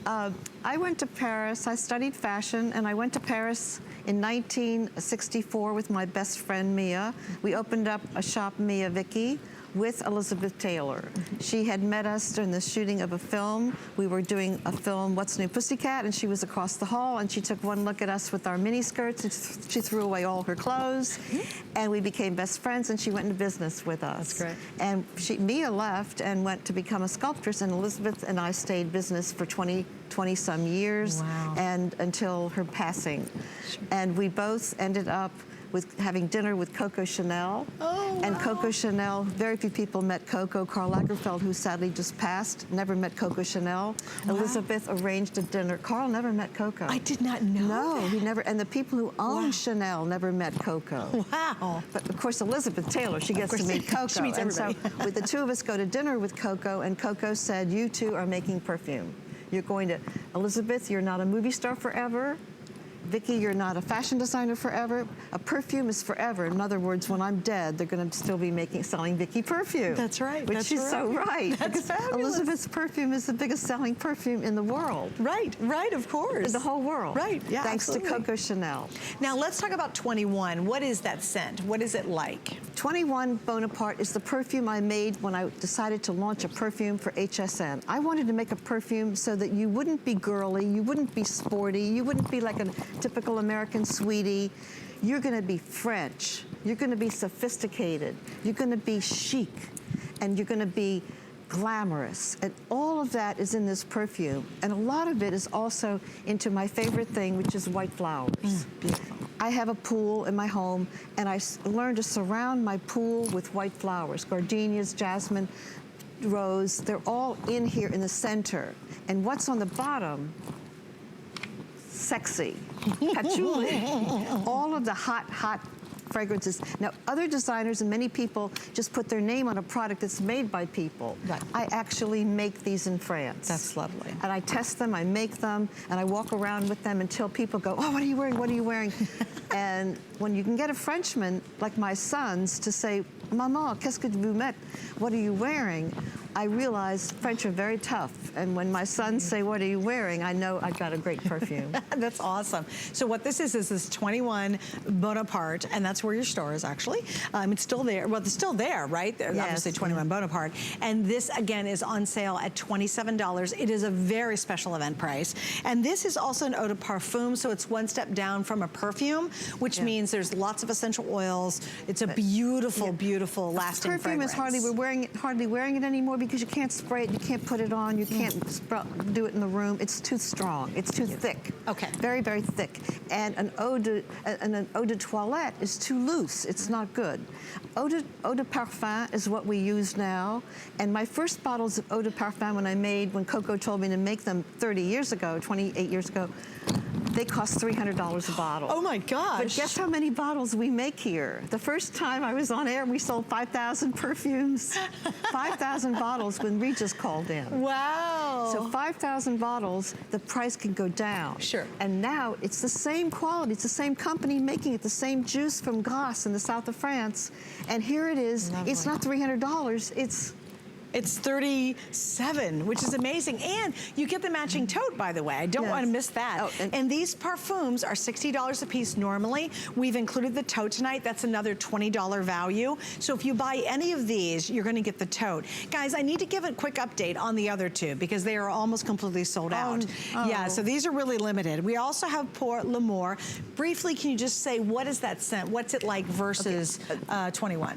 I went to Paris. I studied fashion, and I went to Paris in 1964 with my best friend, Mia. We opened up a shop, Mia Vicky, with Elizabeth Taylor. She had met us during the shooting of a film. We were doing a film, What's New Pussycat, and she was across the hall, and she took one look at us with our mini skirts, and she threw away all her clothes, and we became best friends, and she went into business with us. That's great. And Mia left and went to become a sculptress, and Elizabeth and I stayed business for 20 some years, and until her passing. And we both ended up with having dinner with Coco Chanel. And Coco Chanel, very few people met Coco. Karl Lagerfeld, who sadly just passed, never met Coco Chanel. Elizabeth arranged a dinner. Karl never met Coco. I did not know that. He never, and the people who own Chanel never met Coco. Wow. But of course, Elizabeth Taylor, she gets to meet Coco. She meets everybody. And so the two of us go to dinner with Coco, and Coco said, you two are making perfume. You're going to, Elizabeth, you're not a movie star forever. Vicky, you're not a fashion designer forever. A perfume is forever. In other words, when I'm dead, they're going to still be selling Vicky perfume. That's right. Which is so right. That's fabulous. Elizabeth's perfume is the biggest selling perfume in the world. Right, of course. In the whole world. Right, yeah, Thanks absolutely. to Coco Chanel. Now let's talk about 21. What is that scent? What is it like? 21 Bonaparte is the perfume I made when I decided to launch a perfume for HSN. I wanted to make a perfume so that you wouldn't be girly, you wouldn't be sporty, you wouldn't be like a typical American sweetie. You're gonna be French, you're gonna be sophisticated, you're gonna be chic, and you're gonna be glamorous. And all of that is in this perfume. And a lot of it is also into my favorite thing, which is white flowers. Beautiful. I have a pool in my home, and I learned to surround my pool with white flowers, gardenias, jasmine, rose. They're all in here in the center. And what's on the bottom? Sexy. Patchouli. All of the hot fragrances. Now, other designers and many people just put their name on a product that's made by people. Right. I actually make these in France. That's lovely. And I test them, I make them, and I walk around with them until people go, oh, what are you wearing, what are you wearing? And when you can get a Frenchman, like my sons, to say, Maman, qu'est-ce que vous mettez? What are you wearing? I realize French are very tough. And when my sons say, what are you wearing? I know I've got a great perfume. That's awesome. So what this is this 21 Bonaparte, and that's where your store is actually. It's still there. Well, it's still there, right? There's obviously 21 Bonaparte. And this, again, is on sale at $27. It is a very special event price. And this is also an Eau de Parfum, so it's one step down from a perfume, which means there's lots of essential oils. It's a beautiful, beautiful, lasting perfume fragrance. Is hardly wearing it anymore because you can't spray it, you can't put it on, you can't do it in the room. It's too strong, it's too thick. Okay. Very, very thick. And an eau de toilette is too loose, it's not good. Eau de Parfum is what we use now. And my first bottles of Eau de Parfum when Coco told me to make them 30 years ago, 28 years ago, they cost $300 a bottle. Oh my gosh. But guess how many bottles we make here? The first time I was on air, we sold 5,000 perfumes. 5,000 bottles when Regis called in. Wow. So 5,000 bottles, the price can go down. Sure. And now it's the same quality, it's the same company making it, the same juice from Grasse in the south of France. And here it is, it's not $300, It's 37, which is amazing. And you get the matching tote, by the way. I don't want to miss that. Oh, and these parfums are $60 a piece normally. We've included the tote tonight. That's another $20 value. So if you buy any of these, you're going to get the tote. Guys, I need to give a quick update on the other two because they are almost completely sold out. Yeah, so these are really limited. We also have Pour L'Amour. Briefly, can you just say, what is that scent? What's it like versus 21?